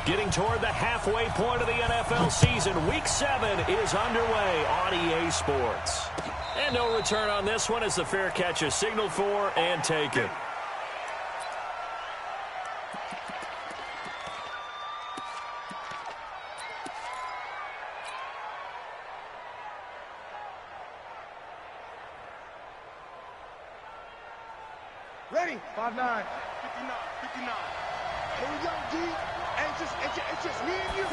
Getting toward the halfway point of the NFL season. Week 7 is underway on EA Sports. And no return on this one as the fair catch is signaled for and taken. Ready? 5'9". 59. Here we go, D. It's just me and you.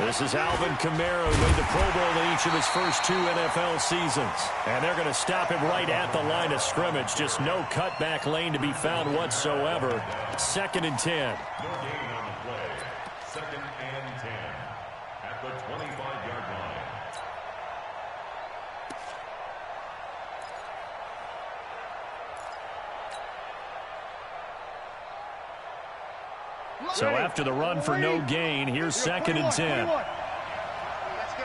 This is Alvin Kamara, who made the Pro Bowl in each of his first 2 NFL seasons. And they're going to stop him right at the line of scrimmage. Just no cutback lane to be found whatsoever. 2nd and 10. No gain on the play. 2nd and 10 at the 25-yard line. So after the run for no gain, here's 2nd and 10. Let's get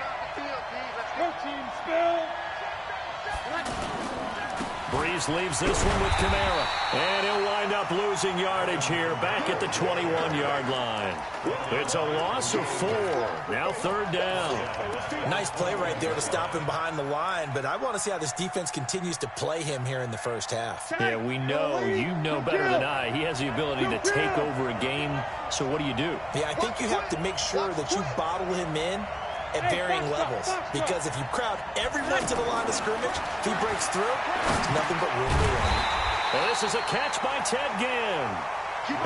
off the field, D. Let's go. Team spill. Breeze leaves this one with Kamara. And he'll wind up losing yardage here back at the 21-yard line. It's a loss of 4. Now 3rd down. Nice play right there to stop him behind the line, but I want to see how this defense continues to play him here in the first half. Yeah, we know, you know better than I, he has the ability to take over a game. So what do you do? Yeah, I think you have to make sure that you bottle him in at varying levels, because if you crowd everyone to the line of scrimmage, if he breaks through, it's nothing but room to run. Well, this is a catch by Ted Ginn.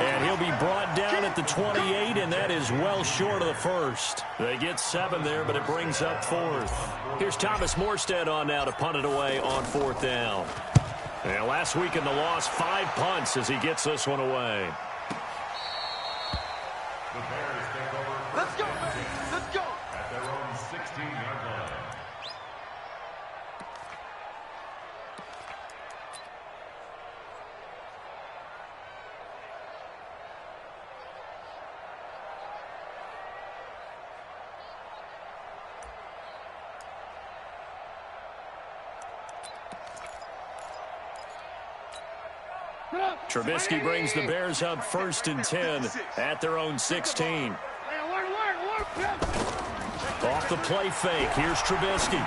And he'll be brought down at the 28, and that is well short of the first. They get 7 there, but it brings up 4th. Here's Thomas Morstead on now to punt it away on 4th down. And last week in the loss, 5 punts as he gets this one away. The Bears take over. Let's go, baby. Let's go. At their own 16-yard line. Trubisky brings the Bears up 1st and 10 at their own 16. Off the play fake, here's Trubisky.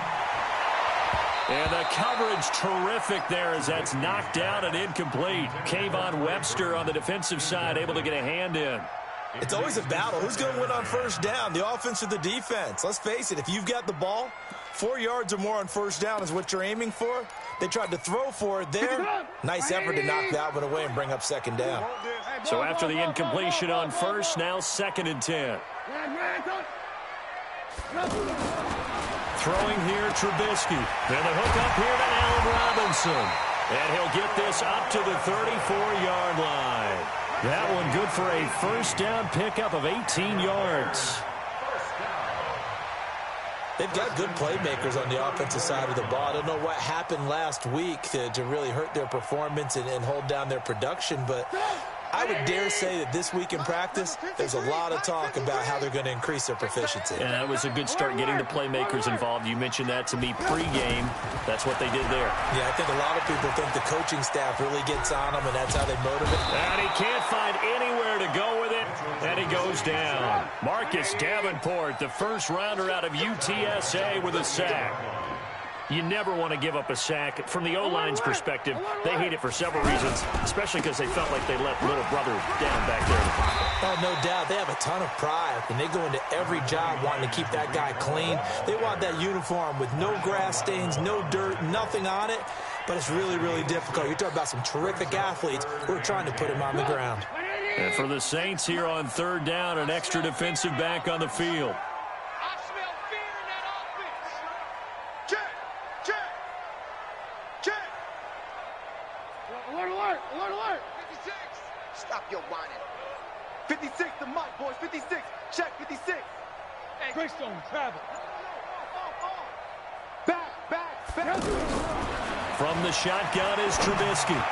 And the coverage terrific there as that's knocked out and incomplete. Kayvon Webster on the defensive side able to get a hand in. It's always a battle. Who's going to win on 1st down, the offense or the defense? Let's face it, if you've got the ball, 4 yards or more on 1st down is what you're aiming for. They tried to throw for it there. Nice effort to knock that one away and bring up 2nd down. So after the incompletion on 1st, now 2nd and 10. Throwing here, Trubisky. Then the hook up here to Allen Robinson. And he'll get this up to the 34-yard line. That one good for a 1st down pickup of 18 yards. They've got good playmakers on the offensive side of the ball. I don't know what happened last week to really hurt their performance and hold down their production, but I would dare say that this week in practice, there's a lot of talk about how they're going to increase their proficiency. And that was a good start getting the playmakers involved. You mentioned that to me pregame. That's what they did there. Yeah, I think a lot of people think the coaching staff really gets on them, and that's how they motivate. And he can't find anywhere to go with it, and he goes down. Marcus Davenport, the first rounder out of UTSA with a sack. You never want to give up a sack. From the O-line's perspective, they hate it for several reasons, especially because they felt like they let little brother down back there in the pocket. Oh, no doubt. They have a ton of pride, and they go into every job wanting to keep that guy clean. They want that uniform with no grass stains, no dirt, nothing on it, but it's really, really difficult. You're talking about some terrific athletes who are trying to put him on the ground. And for the Saints here on 3rd down, an extra defensive back on the field. Alert! 56! Stop your whining. 56, the mic, boys. 56. Check, 56. Hey. Greystone, travel. Back. From the shotgun is Trubisky.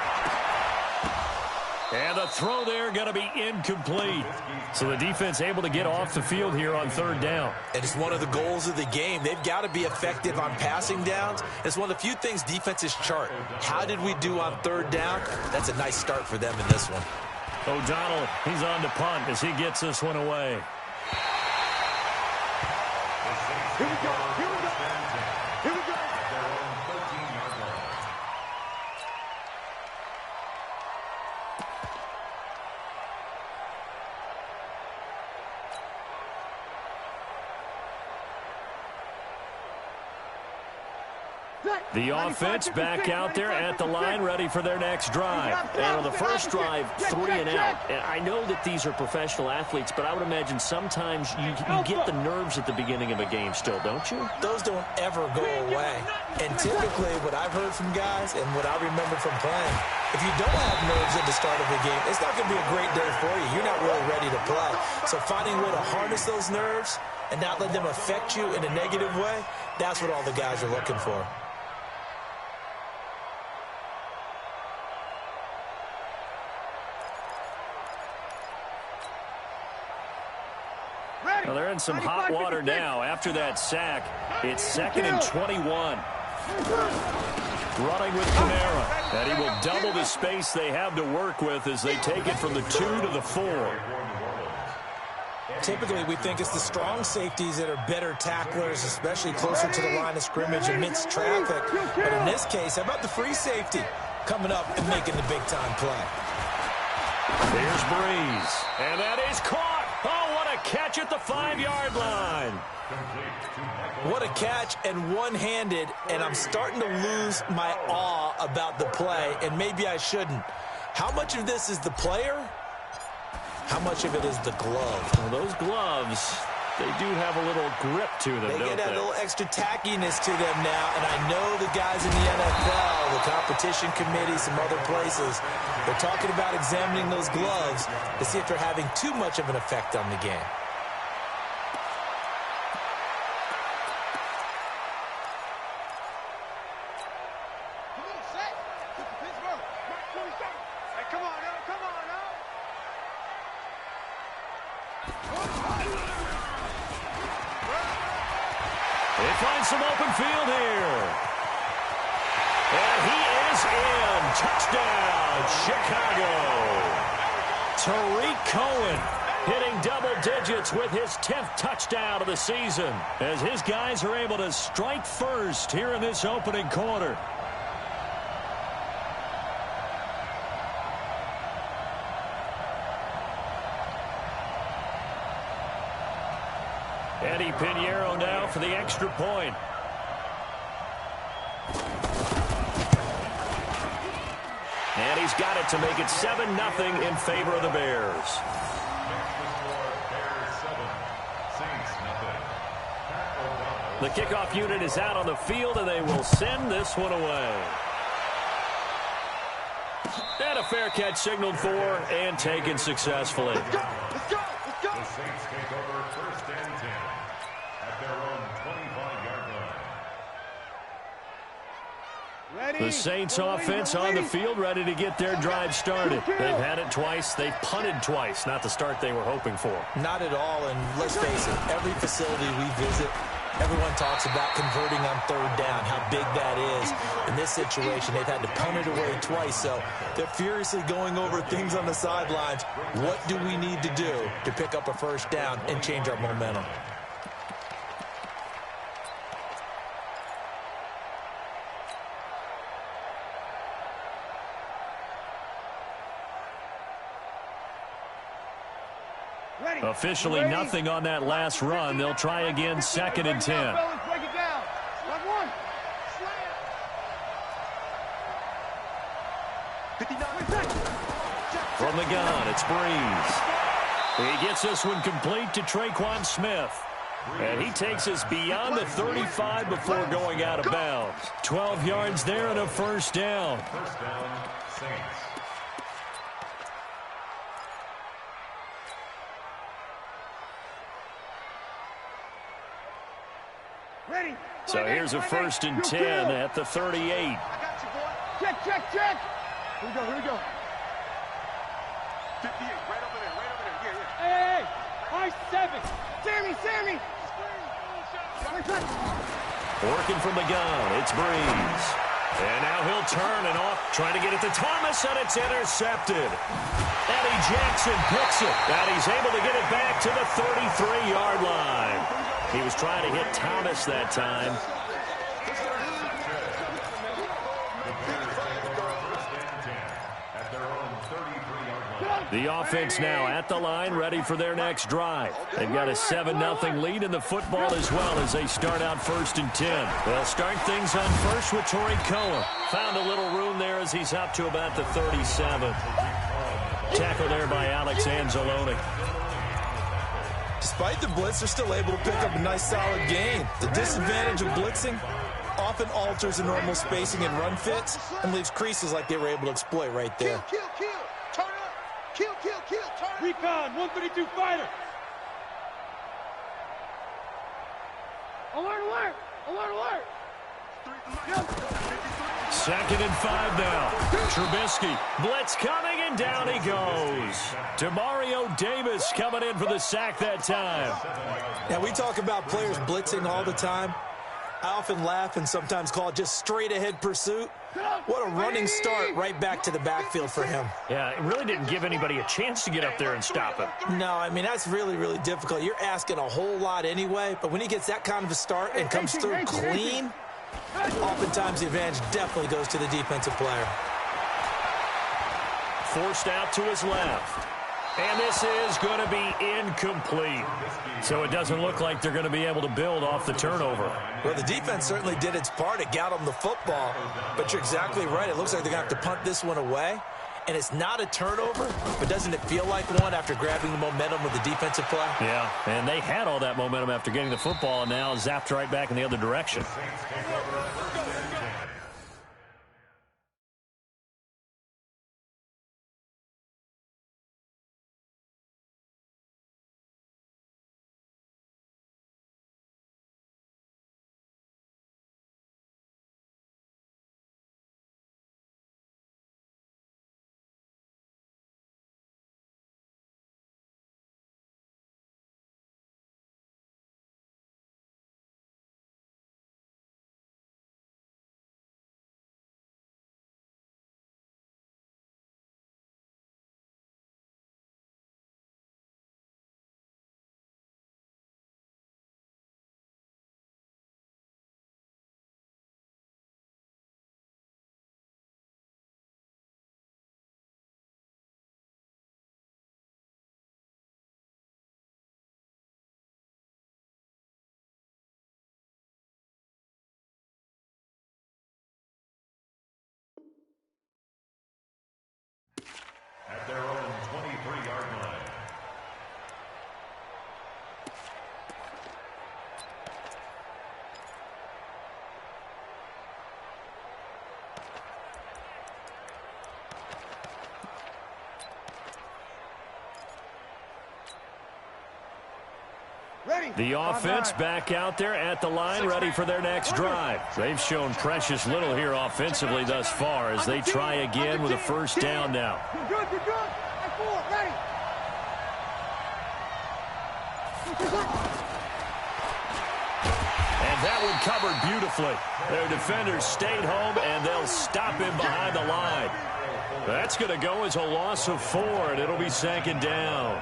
And the throw there going to be incomplete. So the defense able to get off the field here on 3rd down. And it's one of the goals of the game. They've got to be effective on passing downs. It's one of the few things defenses chart. How did we do on 3rd down? That's a nice start for them in this one. O'Donnell, he's on to punt as he gets this one away. Here we go. Here we go. Here we go. The offense back out there at the line, ready for their next drive. And on the first drive, 3 and out. And I know that these are professional athletes, but I would imagine sometimes you get the nerves at the beginning of a game still, don't you? Those don't ever go away. And typically what I've heard from guys and what I remember from playing, if you don't have nerves at the start of a game, it's not going to be a great day for you. You're not really ready to play. So finding a way to harness those nerves and not let them affect you in a negative way, that's what all the guys are looking for. Well, they're in some hot water now. After that sack, it's 2nd and 21. Running with Kamara. And he will double the space they have to work with as they take it from the 2 to the 4. Typically, we think it's the strong safeties that are better tacklers, especially closer to the line of scrimmage amidst traffic. But in this case, how about the free safety coming up and making the big-time play? Here's Breeze. And that is caught. Oh, what a catch at the 5-yard line. What a catch and one-handed, and I'm starting to lose my awe about the play, and maybe I shouldn't. How much of this is the player? How much of it is the glove? Well, those gloves, they do have a little grip to them, don't they? They get that little extra tackiness to them now, and I know the guys in the NFL, the competition committee, some other places, they're talking about examining those gloves to see if they're having too much of an effect on the game. They find some open field here. And he is in. Touchdown, Chicago. Tariq Cohen hitting double digits with his 10th touchdown of the season as his guys are able to strike first here in this opening quarter. Eddie Pinheiro now for the extra point. And he's got it to make it 7-0 in favor of the Bears. The kickoff unit is out on the field, and they will send this one away. And a fair catch signaled for and taken successfully. Let's go. Let's go. Let's go. The Saints take over 1st and 10 at their own 25-yard line. The Saints offense on the field, ready to get their drive started. They've had it twice. They've punted twice. Not the start they were hoping for. Not at all, and let's face it, every facility we visit, everyone talks about converting on 3rd down, how big that is. In this situation, they've had to punt it away twice, so they're furiously going over things on the sidelines. What do we need to do to pick up a 1st down and change our momentum? Officially nothing on that last run. They'll try again, 2nd and 10. From the gun, it's Breeze. He gets this one complete to Traquan Smith. And he takes us beyond the 35 before going out of bounds. 12 yards there and a 1st down. 1st down, Saints. So here's a 1st and 10 at the 38. I got you, boy. Check, check, check. Here we go, here we go. 58, right over there, yeah, yeah. Hey, 7. Sammy. Working from the gun, it's Breeze. And now he'll turn and off, trying to get it to Thomas, and it's intercepted. Eddie Jackson picks it, and he's able to get it back to the 33-yard line. He was trying to hit Thomas that time. The offense now at the line, ready for their next drive. They've got a 7-0 lead in the football as well as they start out 1st and 10. They'll start things on first with Torrey Cohen. Found a little room there as he's up to about the 37. Tackle there by Alex Anzalone. Despite the blitz, they're still able to pick up a nice solid gain. The disadvantage of blitzing often alters the normal spacing and run fits and leaves creases like they were able to exploit right there. Kill. Turn up. Kill. Turn. Recon, 132 fighter. Alert. 2nd and 5 now. Trubisky, blitz coming, and down he goes. Demario Davis coming in for the sack that time. Now, we talk about players blitzing all the time. I often laugh and sometimes call it just straight-ahead pursuit. What a running start right back to the backfield for him. Yeah, it really didn't give anybody a chance to get up there and stop him. No, I mean, that's really, really difficult. You're asking a whole lot anyway, but when he gets that kind of a start and comes through clean, oftentimes the advantage definitely goes to the defensive player. Forced out to his left. And this is going to be incomplete. So it doesn't look like they're going to be able to build off the turnover. Well, the defense certainly did its part. It got them the football. But you're exactly right. It looks like they're going to have to punt this one away. And it's not a turnover, but doesn't it feel like one after grabbing the momentum with the defensive play? Yeah, and they had all that momentum after getting the football, and now zapped right back in the other direction. At their own 23-yard line. The offense back out there at the line, ready for their next drive. They've shown precious little here offensively thus far as they try again with a 1st down now. You're good. Ready. And that one covered beautifully. Their defenders stayed home, and they'll stop him behind the line. That's going to go as a loss of 4, and it'll be 2nd down.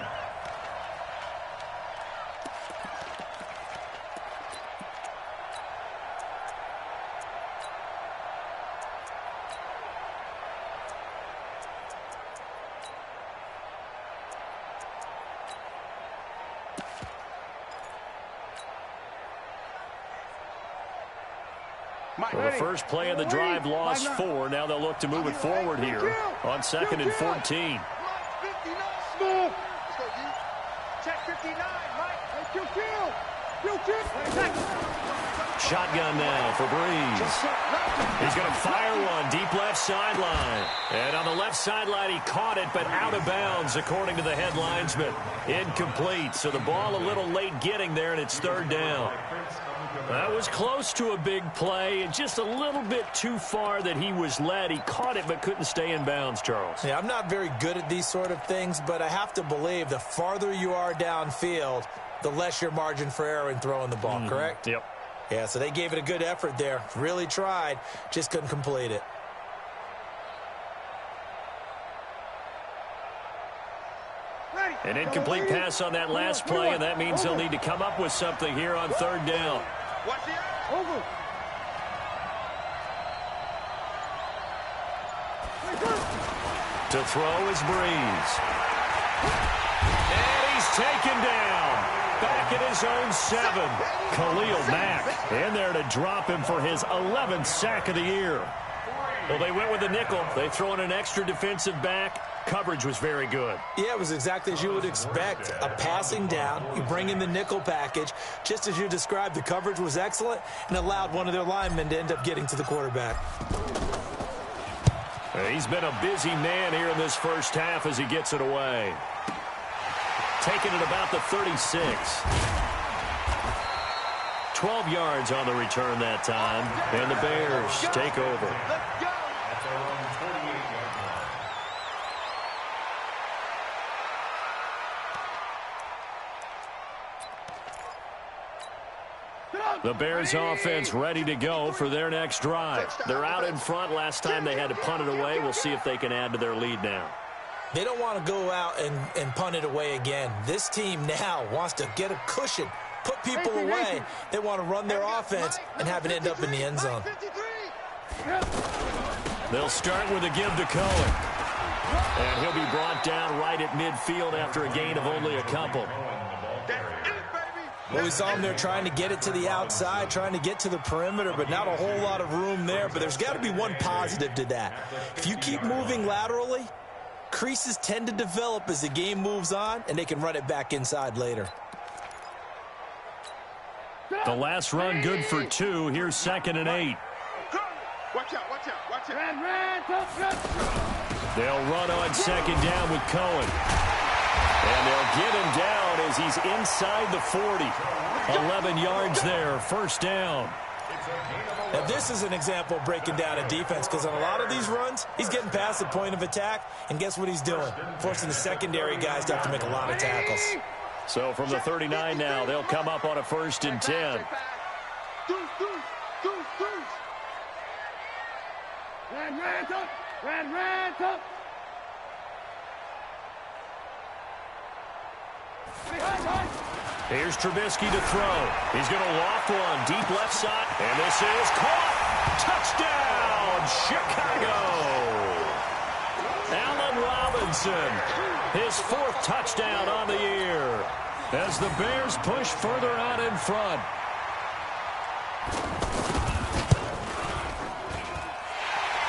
Well, the first play of the drive lost 4. Now they'll look to move it forward here on 2nd and 14. Check 59, Mike. Shotgun now for Breeze. He's going to fire one deep left sideline. And on the left sideline, he caught it, but out of bounds, according to the head linesman. Incomplete. So the ball a little late getting there, and it's 3rd down. That was close to a big play, and just a little bit too far that he was led. He caught it but couldn't stay in bounds, Charles. Yeah, I'm not very good at these sort of things, but I have to believe the farther you are downfield, the less your margin for error in throwing the ball, correct? Yep. Yeah, so they gave it a good effort there. Really tried, just couldn't complete it. An incomplete pass on that last play, and that means they'll need to come up with something here on third down. Over. To throw is Breeze. And he's taken down. Back at his own 7. Khalil Mack in there to drop him for his 11th sack of the year. Well, they went with a nickel. They throw in an extra defensive back. Coverage was very good. Yeah, it was exactly as you would expect. A passing down. You bring in the nickel package. Just as you described, the coverage was excellent and allowed one of their linemen to end up getting to the quarterback. He's been a busy man here in this first half as he gets it away. Taking it about the 36. 12 yards on the return that time. And the Bears take over. That's our own 48-yard line. The Bears offense ready to go for their next drive. They're out in front. Last time they had to punt it away. We'll see if they can add to their lead now. They don't want to go out and punt it away again. This team now wants to get a cushion, put people away. They want to run their offense and have it end up in the end zone. They'll start with a give to Cohen. And he'll be brought down right at midfield after a gain of only a couple. Well, we saw him there trying to get it to the outside, trying to get to the perimeter, but not a whole lot of room there. But there's got to be one positive to that. If you keep moving laterally, creases tend to develop as the game moves on, and they can run it back inside later. The last run good for 2. Here's 2nd and 8. Watch out, watch out, watch out. They'll run on 2nd down with Cohen. And they'll get him down as he's inside the 40. 11 yards there, first down. Now, this is an example of breaking down a defense because on a lot of these runs, he's getting past the point of attack, and guess what he's doing? Forcing the secondary guys to have to make a lot of tackles. So from the 39 now, they'll come up on a 1st and 10. Ran. Here's Trubisky to throw. He's going to loft one deep left side. And this is caught. Touchdown, Chicago. Allen Robinson, his 4th touchdown on the year as the Bears push further out in front.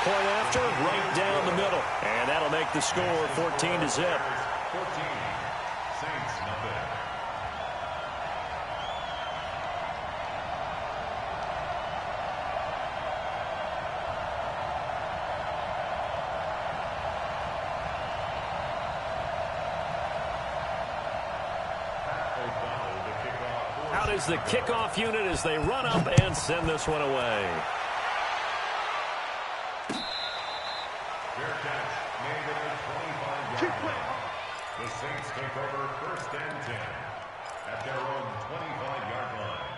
Point after, right down the middle. And that'll make the score 14-0. 14. Saints nothing. Out is the kickoff unit as they run up and send this one away. Fair catch made at the 25-yard line. The Saints take over 1st and 10 at their own 25-yard line.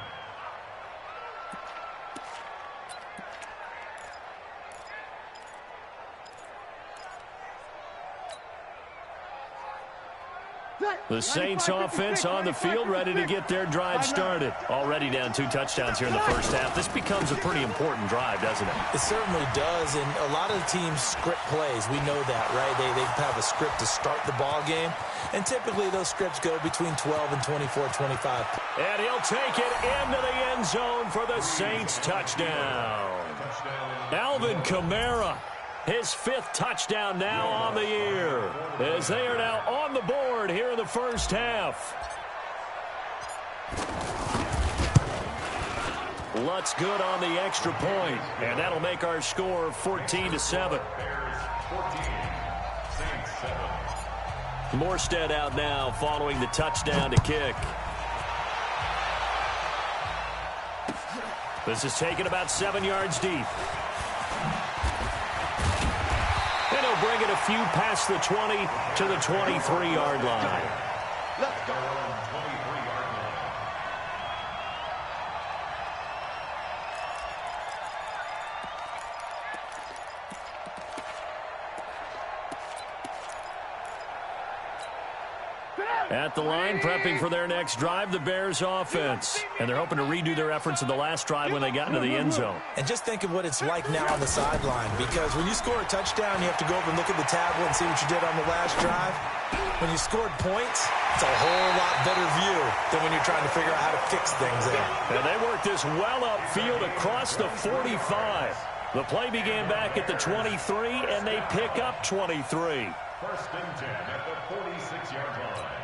The Saints offense on the field ready to get their drive started. Already down 2 touchdowns here in the first half. This becomes a pretty important drive, doesn't it? It certainly does, and a lot of the teams script plays. We know that, right? They have a script to start the ball game, and typically those scripts go between 12 and 24, 25. And he'll take it into the end zone for the Saints touchdown. Alvin Kamara, his 5th touchdown now on the year, as they are now on the board here in the first half. Lutz good on the extra point, and that'll make our score 14-7. Bears 14, Saints 7. Morstead out now following the touchdown to kick. This is taken about 7 yards deep. And he'll bring it a few past the 20 to the 23-yard line. Let's go. At the line, prepping for their next drive, the Bears offense. And they're hoping to redo their efforts in the last drive when they got into the end zone. And just think of what it's like now on the sideline, because when you score a touchdown, you have to go over and look at the tablet and see what you did on the last drive. When you scored points, it's a whole lot better view than when you're trying to figure out how to fix things there. And they work this well upfield across the 45. The play began back at the 23, and they pick up 23. First and 10 at the 46-yard line.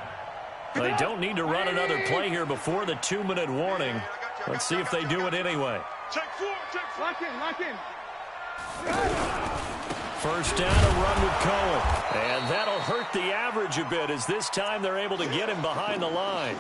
They don't need to run another play here before the 2-minute warning. Let's see if they do it anyway. Lock in. First down, a run with Cohen. And that'll hurt the average a bit, as this time they're able to get him behind the line.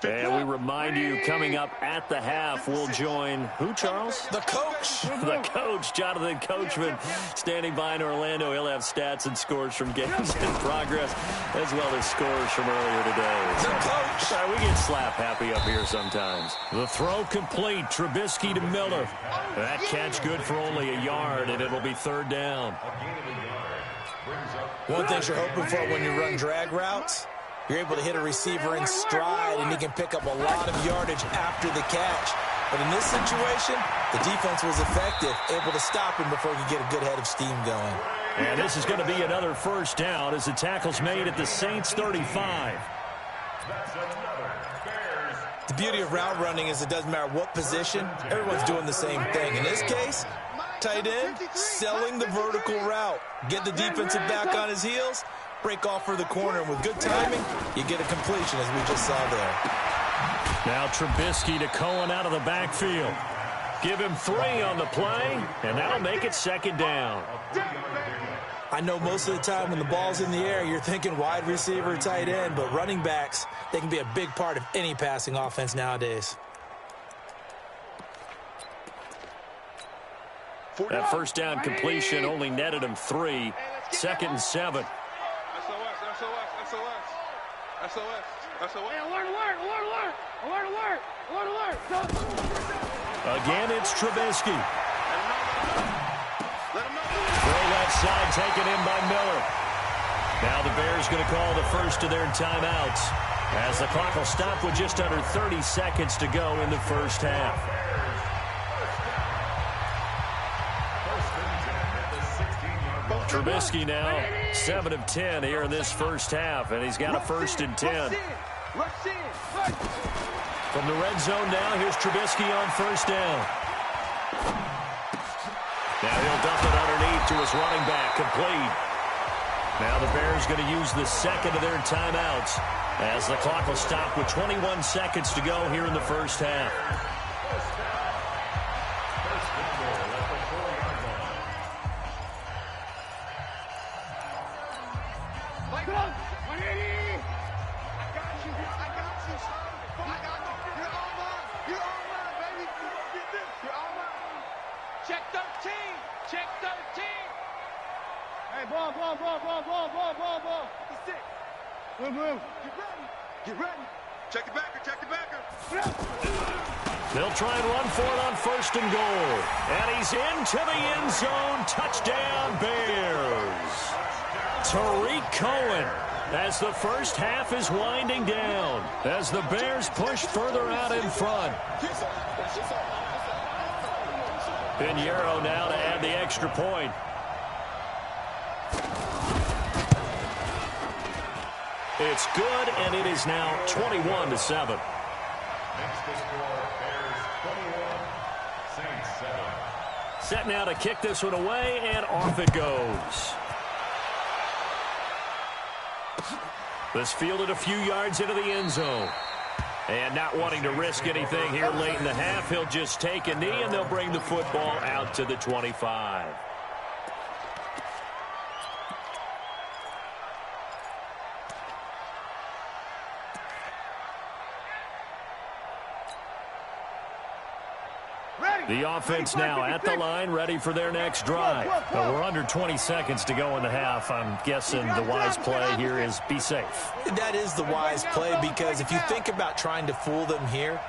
And we remind you, coming up at the half, we'll join who, Charles? The coach. The coach, Jonathan Coachman, standing by in Orlando. He'll have stats and scores from games in progress, as well as scores from earlier today. The coach. We get slap happy up here sometimes. The throw complete. Trubisky to Miller. That catch good for only a yard, and it'll be third down. One thing you're hoping for when you run drag routes, you're able to hit a receiver in stride, and he can pick up a lot of yardage after the catch. But in this situation, the defense was effective, able to stop him before he could get a good head of steam going. And this is going to be another first down as the tackle's made at the Saints 35. The beauty of route running is it doesn't matter what position, everyone's doing the same thing. In this case, tight end, selling the vertical route. Get the defensive back on his heels, break off for the corner, and with good timing, you get a completion, as we just saw there. Now Trubisky to Cohen out of the backfield. Give him 3 on the play, and that'll make it second down. I know most of the time when the ball's in the air, you're thinking wide receiver, tight end, but running backs, they can be a big part of any passing offense nowadays. That first down completion only netted him 3. Second and 7. Again, it's Trubisky. Throw left side taken in by Miller. Now the Bears going to call the first of their timeouts, as the clock will stop with just under 30 seconds to go in the first half. Trubisky now 7 of 10 here in this first half, and he's got a first and 10. From the red zone now, here's Trubisky on first down. Now he'll dump it underneath to his running back, complete. Now the Bears going to use the second of their timeouts, as the clock will stop with 21 seconds to go here in the first half. Move. Get ready. Check the backer. They'll try and run for it on first and goal. And he's into the end zone. Touchdown, Bears. Tariq Cohen, as the first half is winding down, as the Bears push further out in front. Pinheiro now to add the extra point. It's good, and it is now 21-7. Next to score, Bears 21, Saints 7. Set now to kick this one away, and off it goes. This fielded a few yards into the end zone. And not wanting to risk anything here late in the half, he'll just take a knee, and they'll bring the football out to the 25. The offense now at the line, ready for their next drive. We're under 20 seconds to go in the half. I'm guessing the wise play here is be safe. That is the wise play, because if you think about trying to fool them here,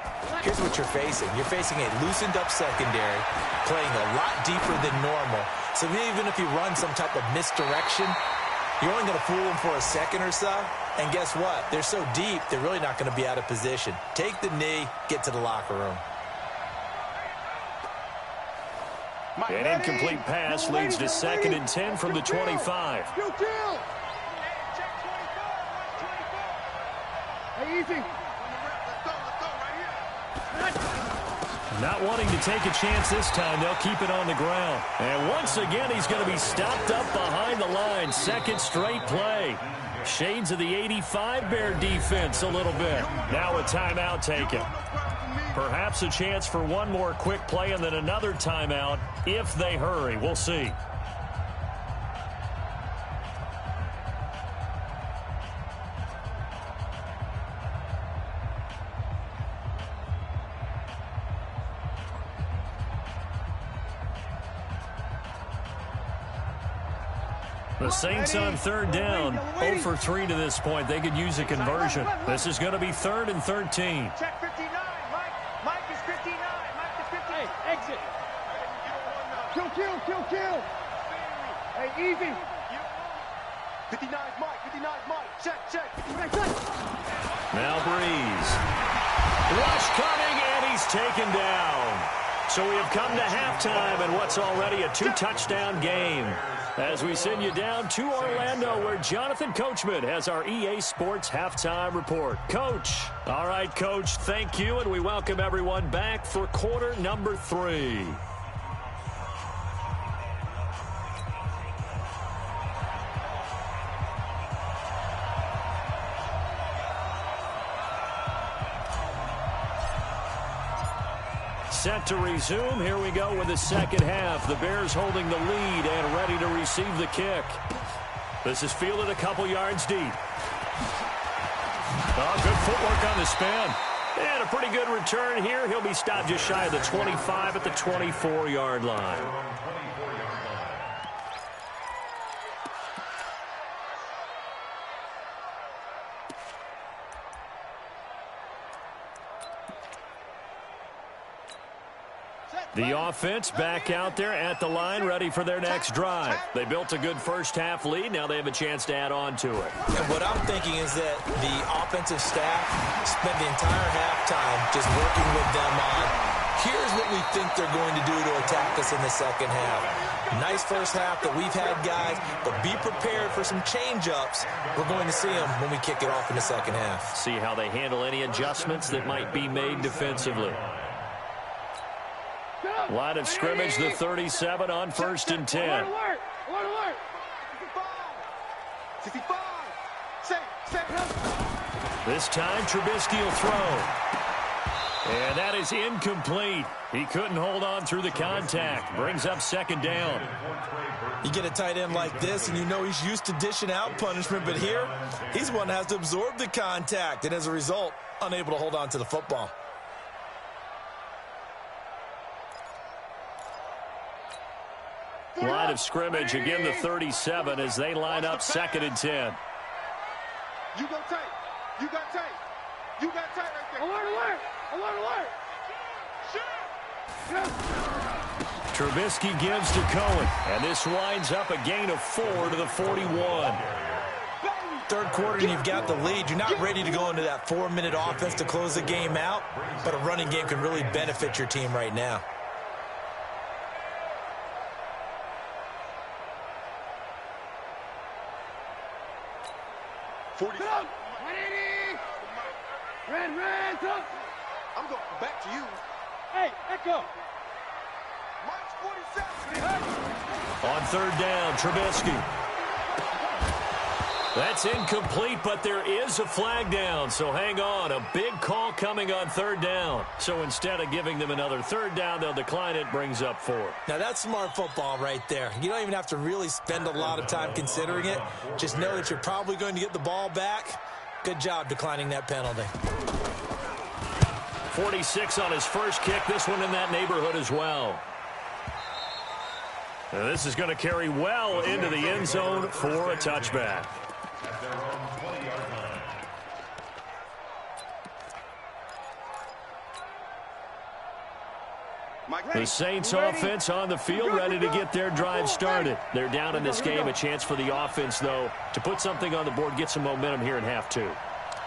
here's what you're facing. You're facing a loosened up secondary, playing a lot deeper than normal. So even if you run some type of misdirection, you're only going to fool them for a second or so. And guess what? They're so deep, they're really not going to be out of position. Take the knee, get to the locker room. An incomplete pass leads to 2nd and 10 from the 25. Hey, easy. Not wanting to take a chance this time, they'll keep it on the ground. And once again, he's going to be stopped up behind the line. 2nd straight play. Shades of the 85 Bear defense a little bit. Now a timeout taken. Perhaps a chance for one more quick play and then another timeout if they hurry. We'll see. The Saints on 3rd down, 0 for 3 to this point. They could use a conversion. This is going to be 3rd and 13. Check 59, Mike. Mike is 59. Mike is 50. Hey, exit. Kill. Hey, easy. 59's Mike. 59's Mike. Check. Now Breeze. Rush coming, and he's taken down. So we have come to halftime in what's already a 2-touchdown game. As we send you down to Orlando, where Jonathan Coachman has our EA Sports Halftime Report. Coach. All right, Coach, thank you, and we welcome everyone back for quarter number 3. Set to resume. Here we go with the second half. The Bears holding the lead and ready to receive the kick. This is fielded a couple yards deep. Oh, good footwork on the spin. And a pretty good return here. He'll be stopped just shy of the 25 at the 24-yard line. The offense back out there at the line, ready for their next drive. They built a good first-half lead. Now they have a chance to add on to it. And what I'm thinking is that the offensive staff spent the entire halftime just working with them on, here's what we think they're going to do to attack us in the second half. Nice first half that we've had, guys, but be prepared for some change-ups. We're going to see them when we kick it off in the second half. See how they handle any adjustments that might be made defensively. Line of scrimmage, the 37 on 1st and 10. Alert. 65. This time, Trubisky will throw. And that is incomplete. He couldn't hold on through the contact. Brings up 2nd down. You get a tight end like this, and you know he's used to dishing out punishment, but here, he's the one that has to absorb the contact, and as a result, unable to hold on to the football. Line of scrimmage, again the 37 as they line up 2nd and 10. You go tight. You got tight. You got tight right there. Alert. Trubisky gives to Cohen, and this winds up a gain of 4 to the 41. Third quarter, and you've got the lead. You're not ready to go into that 4-minute offense to close the game out, but a running game can really benefit your team right now. Red, up. I'm going back to you. Hey, echo. March 47. On 3rd down, Trubisky. That's incomplete, but there is a flag down, so hang on. A big call coming on 3rd down. So instead of giving them another 3rd down, they'll decline it, brings up 4. Now, that's smart football right there. You don't even have to really spend a lot of time considering it. Just know that you're probably going to get the ball back. Good job declining that penalty. 46 on his first kick. This one in that neighborhood as well. And this is going to carry well into the end zone for a touchback. At their own 20-yard line. The Saints offense on the field, ready to get their drive started. They're down in this game. A chance for the offense, though, to put something on the board, get some momentum here in half two.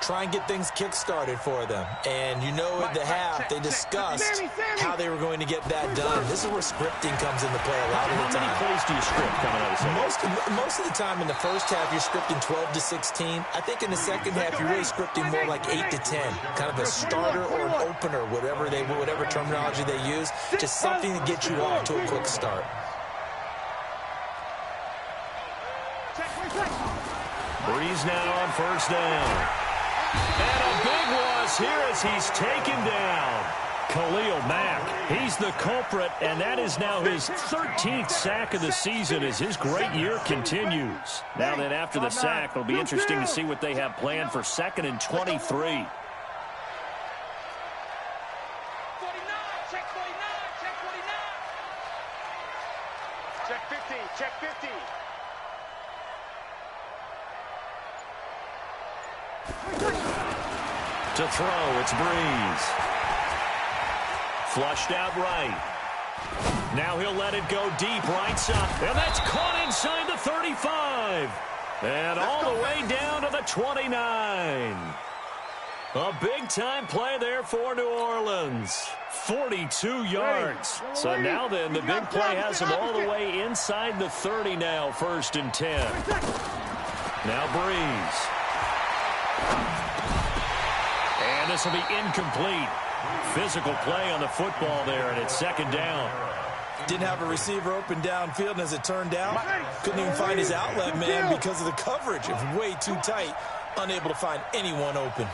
Try and get things kick-started for them. And you know at the half, they discussed how they were going to get that done. This is where scripting comes into play a lot of the time. How many plays do you script coming out of the second? Most of the time in the first half, you're scripting 12 to 16. I think in the second half, you're really scripting more like 8 to 10. Kind of a starter or an opener, whatever terminology they use. Just something to get you off to a quick start. Breeze now on first down. And a big loss here as he's taken down. Khalil Mack, he's the culprit, and that is now his 13th sack of the season as his great year continues. Now then, after the sack, it'll be interesting to see what they have planned for 2nd and 23. 49, check 49, check 49. Check 50, check 50. To throw, it's Breeze. Flushed out right. Now he'll let it go deep right side. And that's caught inside the 35. And all the way down to the 29. A big-time play there for New Orleans. 42 yards. So now then, the big play has him all the way inside the 30 now, 1st and 10. Now Breeze. And this will be incomplete. Physical play on the football there, and it's 2nd down. Didn't have a receiver open downfield, and as it turned out, couldn't even find his outlet man because of the coverage. It was way too tight, unable to find anyone open.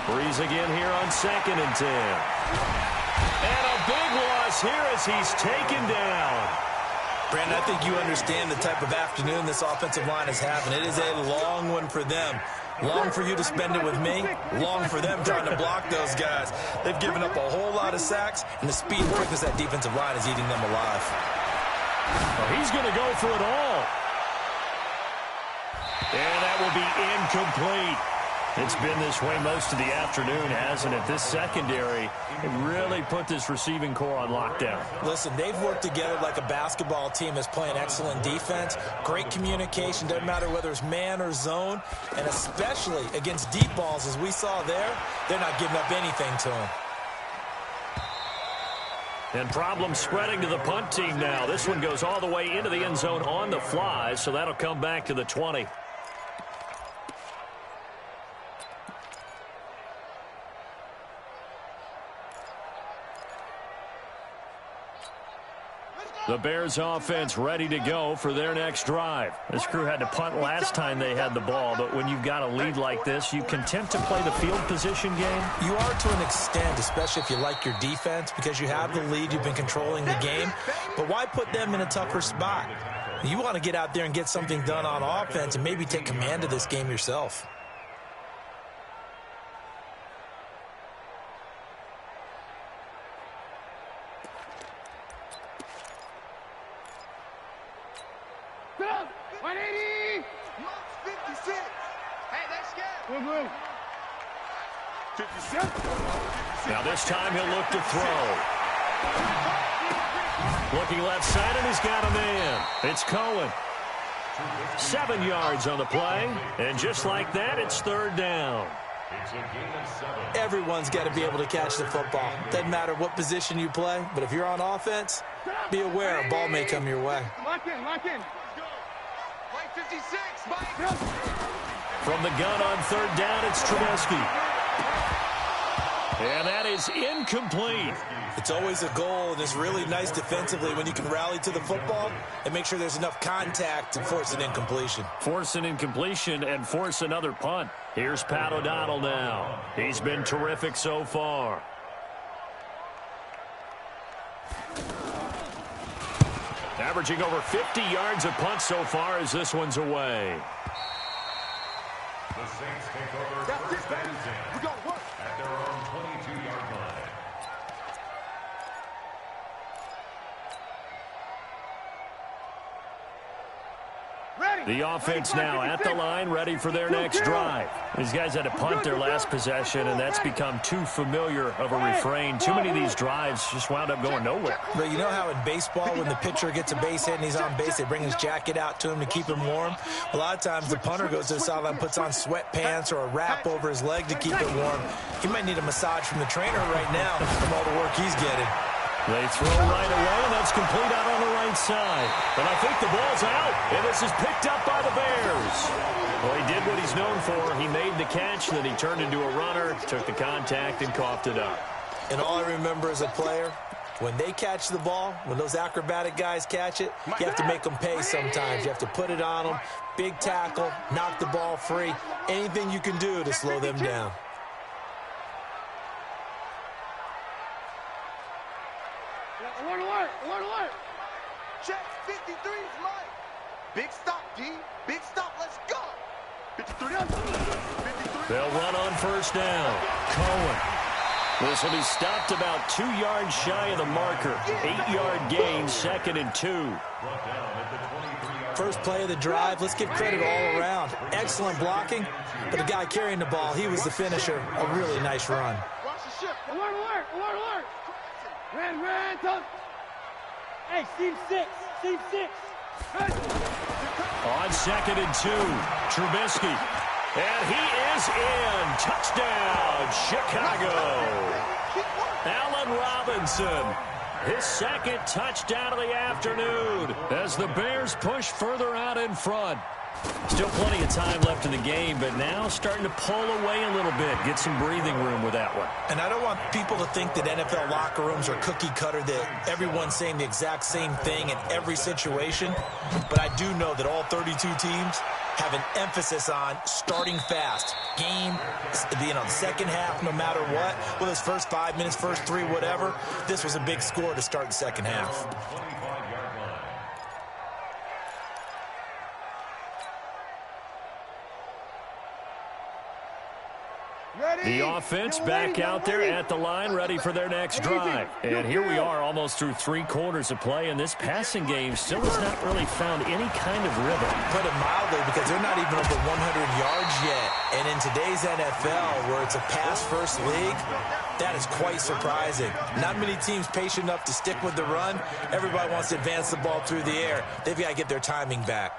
Breeze again here on 2nd and 10. And a big loss here as he's taken down. Brandon, I think you understand the type of afternoon this offensive line is having. It is a long one for them. Long for you to spend it with me. Long for them trying to block those guys. They've given up a whole lot of sacks, and the speed and quickness of that defensive line is eating them alive. Well, he's going to go for it all. And that will be incomplete. It's been this way most of the afternoon, hasn't it? This secondary really put this receiving core on lockdown. Listen, they've worked together like a basketball team that's playing excellent defense. Great communication, doesn't matter whether it's man or zone. And especially against deep balls, as we saw there, they're not giving up anything to them. And problems spreading to the punt team now. This one goes all the way into the end zone on the fly, so that'll come back to the 20. The Bears offense ready to go for their next drive. This crew had to punt last time they had the ball, but when you've got a lead like this, you content to play the field position game? You are to an extent, especially if you like your defense, because you have the lead, you've been controlling the game. But why put them in a tougher spot? You want to get out there and get something done on offense and maybe take command of this game yourself. Now this time he'll look to throw. Looking left side, and he's got a man. It's Cohen. 7 yards on the play, and just like that, it's 3rd down. Everyone's got to be able to catch the football. Doesn't matter what position you play, but if you're on offense, be aware a ball may come your way. Lock in, lock in. Mike 56, Mike. From the gun on 3rd down, it's Trubisky. And that is incomplete. It's always a goal, and it's really nice defensively when you can rally to the football and make sure there's enough contact to force an incompletion. Force an incompletion and force another punt. Here's Pat O'Donnell now. He's been terrific so far. Averaging over 50 yards a punt so far as this one's away. The Saints take over 1st and 10 at their own The offense now at the line, ready for their next drive. These guys had to punt their last possession, and that's become too familiar of a refrain. Too many of these drives just wound up going nowhere. But you know how in baseball, when the pitcher gets a base hit and he's on base, they bring his jacket out to him to keep him warm? A lot of times the punter goes to the sideline, puts on sweatpants or a wrap over his leg to keep it warm. He might need a massage from the trainer right now from all the work he's getting. They throw right away, and that's complete out on the right side. And I think the ball's out, and this is picked up by the Bears. Well, he did what he's known for. He made the catch, then he turned into a runner, took the contact, and coughed it up. And all I remember as a player, when they catch the ball, when those acrobatic guys catch it, you have to make them pay sometimes. You have to put it on them, big tackle, knock the ball free, anything you can do to slow them down. Alert, alert, alert, alert. Check, 53's Mike. Big stop, D. Big stop, let's go. 53. 53. They'll run on first down. Cohen. This will be stopped about 2 yards shy of the marker. 8-yard gain, 2nd and 2. First play of the drive, let's give credit all around. Excellent blocking, but the guy carrying the ball, he was the finisher. A really nice run. Watch the ship. Alert, alert, alert, alert. Ran, tough. Hey, Steve 6. Steve 6. On 2nd and 2, Trubisky. And he is in. Touchdown, Chicago. Allen Robinson. His 2nd touchdown of the afternoon as the Bears push further out in front. Still plenty of time left in the game, but now starting to pull away a little bit, get some breathing room with that one. And I don't want people to think that NFL locker rooms are cookie cutter, that everyone's saying the exact same thing in every situation. But I do know that all 32 teams have an emphasis on starting fast. Game, the second half, no matter what. Well, his first 5 minutes, first 3, whatever. This was a big score to start the second half. The offense back out there at the line, ready for their next drive. And here we are almost through 3 quarters of play, and this passing game still has not really found any kind of rhythm. Put it mildly, because they're not even over 100 yards yet. And in today's NFL, where it's a pass-first league, that is quite surprising. Not many teams patient enough to stick with the run. Everybody wants to advance the ball through the air. They've got to get their timing back.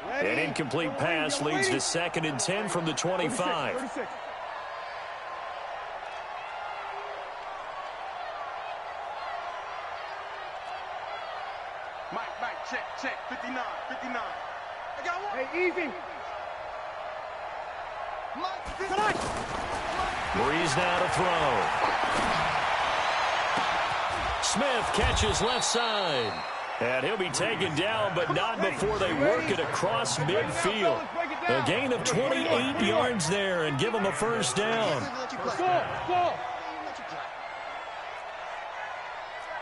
An incomplete pass leads to 2nd and 10 from the 25. 36. Mike, check, 59. I got one. Hey, easy. Mike, 50. Breeze now to throw. Smith catches left side. And he'll be taken down, but not before they work it across midfield. A gain of 28 yards there and give them a first down. Go.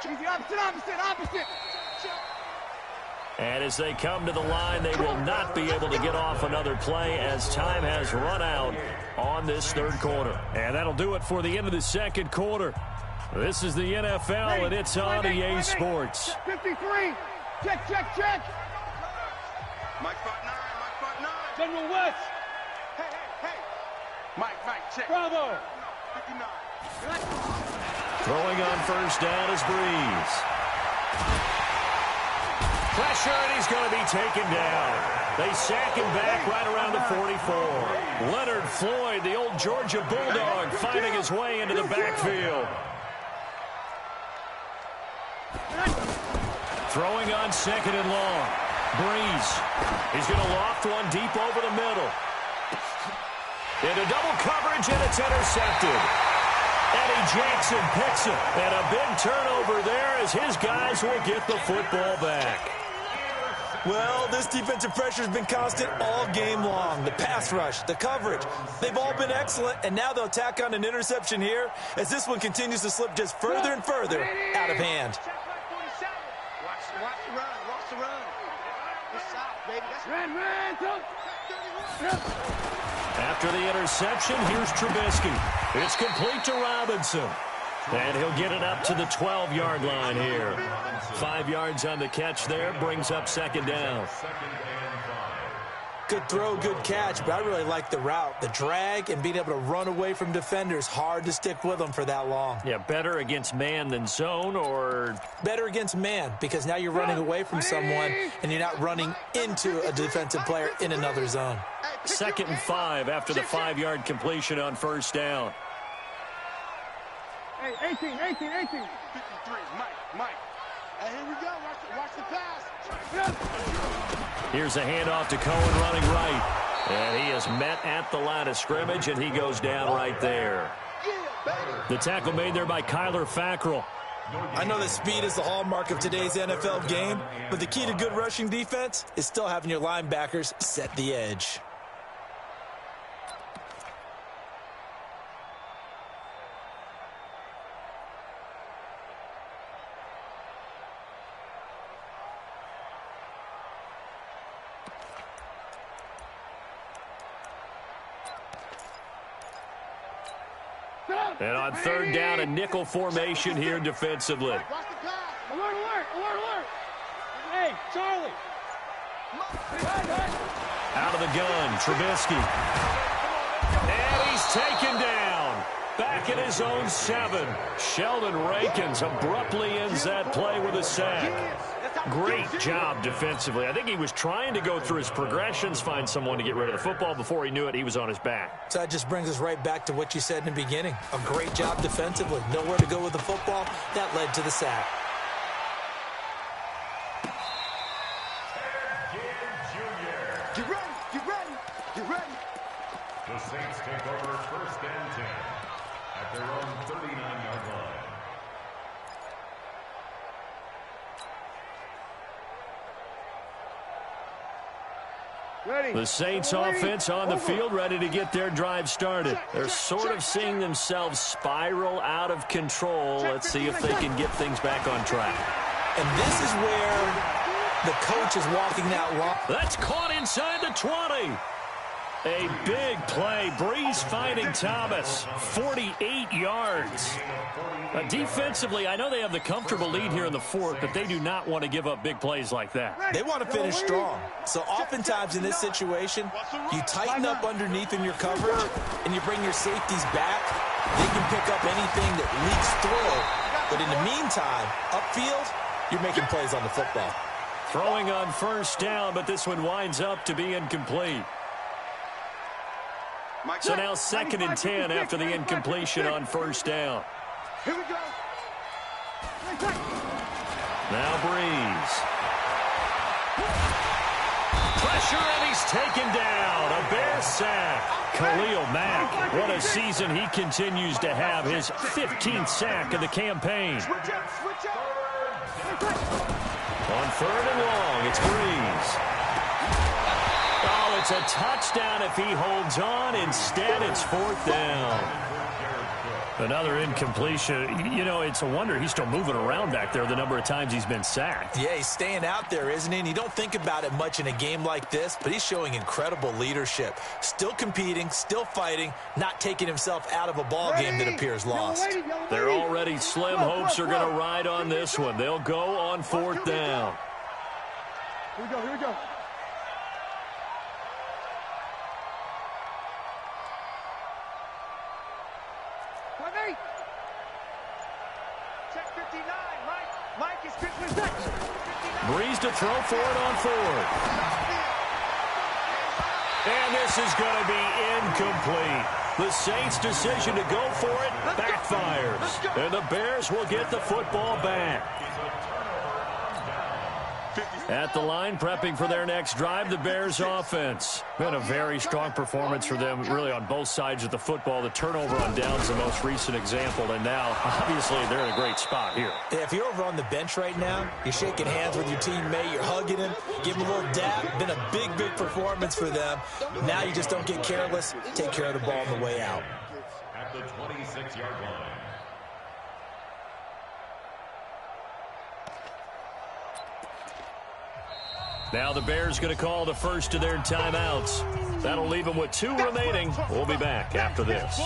Easy, opposite. And as they come to the line, they will not be able to get off another play as time has run out on this 3rd quarter. And that'll do it for the end of the 2nd quarter. This is the NFL, and it's on EA Sports. 53. Check. Mike, 5'9. General West. Hey. Mike, check. Bravo. 59. Throwing on first down is Breeze. Pressure, and he's going to be taken down. They sack him back right around the 44. Leonard Floyd, the old Georgia Bulldog, finding his way into the backfield. Throwing on 2nd and long. Breeze. He's going to loft one deep over the middle. Into double coverage, and it's intercepted. Eddie Jackson picks it. And a big turnover there as his guys will get the football back. Well, this defensive pressure has been constant all game long. The pass rush, the coverage, they've all been excellent, and now they'll tack on an interception here as this one continues to slip just further and further out of hand. Watch the run. Good shot, baby. Ran, tough. After the interception, here's Trubisky. It's complete to Robinson. And he'll get it up to the 12-yard line here. 5 yards on the catch there, brings up second down. Good throw, good catch, but I really like the route. The drag and being able to run away from defenders, hard to stick with them for that long. Yeah, better against man than zone, or? Better against man, because now you're running away from someone and you're not running into a defensive player in another zone. 2nd and 5 after the 5-yard completion on first down. Hey, 18. 53, Mike. Hey, here we go. Watch the pass. Here's a handoff to Cohen running right. And he is met at the line of scrimmage, and he goes down right there. The tackle made there by Kyler Fackrell. I know that speed is the hallmark of today's NFL game, but the key to good rushing defense is still having your linebackers set the edge. And on 3rd down, a nickel formation here defensively. Alert. Hey, Charlie. Out of the gun, Trubisky. And he's taken down. Back at his own 7. Sheldon Rankins abruptly ends that play with a sack. Great job defensively. I think he was trying to go through his progressions, find someone to get rid of the football. Before he knew it, he was on his back. So that just brings us right back to what you said in the beginning. A great job defensively. Nowhere to go with the football. That led to the sack. Get ready. The Saints take over 1st and 10 at their own 39-yard line. The Saints offense on the field, ready to get their drive started. They're sort of seeing themselves spiral out of control. Let's see if they can get things back on track. And this is where the coach is walking that line. That's caught inside the 20. A big play. Breeze finding Thomas. 48 yards. Defensively, I know they have the comfortable lead here in the 4th, but they do not want to give up big plays like that. They want to finish strong. So oftentimes in this situation, you tighten up underneath in your coverage, and you bring your safeties back. They can pick up anything that leaks through. But in the meantime, upfield, you're making plays on the football. Throwing on 1st down, but this one winds up to be incomplete. So now 2nd and 10 after the incompletion on 1st down. Here we go. Now Breeze. Pressure, and he's taken down. A Bear sack. Khalil Mack, what a season he continues to have. His 15th sack of the campaign. Switch up. On 3rd and long, it's Breeze. Oh, it's a touchdown if he holds on. Instead, it's 4th down. Another incompletion. You know, it's a wonder he's still moving around back there the number of times he's been sacked. Yeah, he's staying out there, isn't he? And you don't think about it much in a game like this, but he's showing incredible leadership. Still competing, still fighting, not taking himself out of a ball game that appears lost. They're already slim hopes are going to ride on this one. They'll go on 4th down. Here we go. Check 59. Mike is 59. Breeze to throw for it on 4th. And this is going to be incomplete. The Saints' decision to go for it backfires. And the Bears will get the football back. At the line, prepping for their next drive, the Bears offense. Been a very strong performance for them, really, on both sides of the football. The turnover on downs, the most recent example, and now, obviously, they're in a great spot here. Yeah, if you're over on the bench right now, you're shaking hands with your teammate, you're hugging him, give him a little dap. Been a big, big performance for them. Now you just don't get careless. Take care of the ball on the way out. At the 26-yard line. Now the Bears going to call the first of their timeouts. That'll leave them with 2 remaining. We'll be back after this.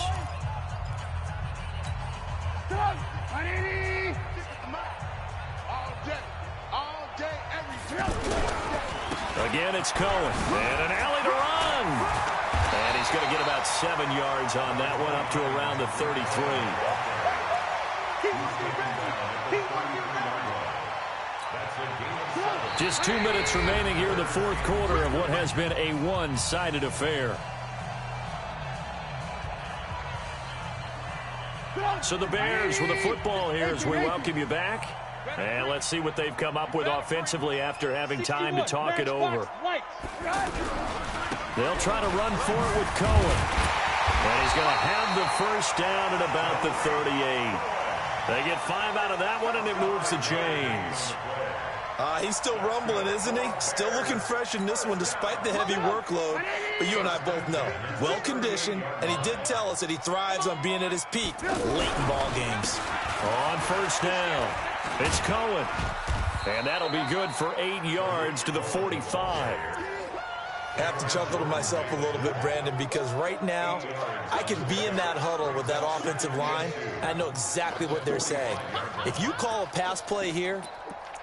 Again, it's Cohen. And an alley to run. And he's going to get about 7 yards on that one, up to around the 33. Just 2 minutes remaining here in the fourth quarter of what has been a one-sided affair. So the Bears with the football here as we welcome you back. And let's see what they've come up with offensively after having time to talk it over. They'll try to run for it with Cohen. And he's going to have the first down at about the 38. They get 5 out of that one, and it moves to James. He's still rumbling, isn't he? Still looking fresh in this one despite the heavy workload. But you and I both know, well-conditioned, and he did tell us that he thrives on being at his peak late in ball games. On first down, it's Cohen. And that'll be good for 8 yards to the 45. I have to chuckle to myself a little bit, Brandon, because right now I can be in that huddle with that offensive line. I know exactly what they're saying. If you call a pass play here,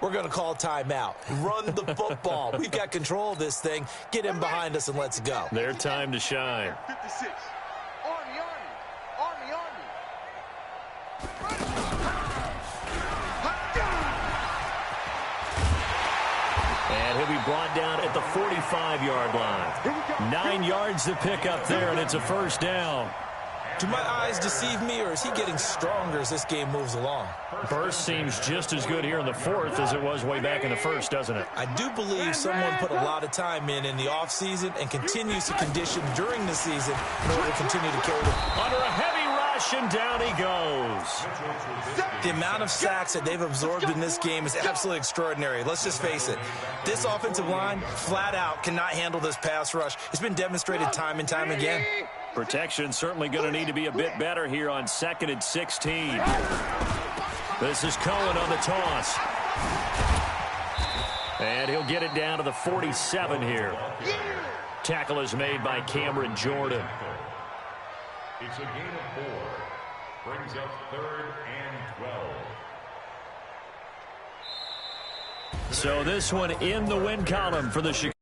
we're going to call timeout. Run the football. We've got control of this thing. Get him behind us and let's go. Their time to shine. 56. Army, Army. And he'll be brought down at the 45-yard line. 9 yards to pick up there, and it's a first down. Do my eyes deceive me, or is he getting stronger as this game moves along? Burst seems just as good here in the fourth as it was way back in the first, doesn't it? I do believe someone put a lot of time in the offseason and continues to condition during the season in order to continue to carry them. Under a heavy rush, and down he goes. The amount of sacks that they've absorbed in this game is absolutely extraordinary. Let's just face it. This offensive line, flat out, cannot handle this pass rush. It's been demonstrated time and time again. Protection certainly going to need to be a bit better here on 2nd and 16. This is Cohen on the toss. And he'll get it down to the 47 here. Tackle is made by Cameron Jordan. It's a gain of 4. Brings up 3rd and 12. So this one in the win column for the Chicago.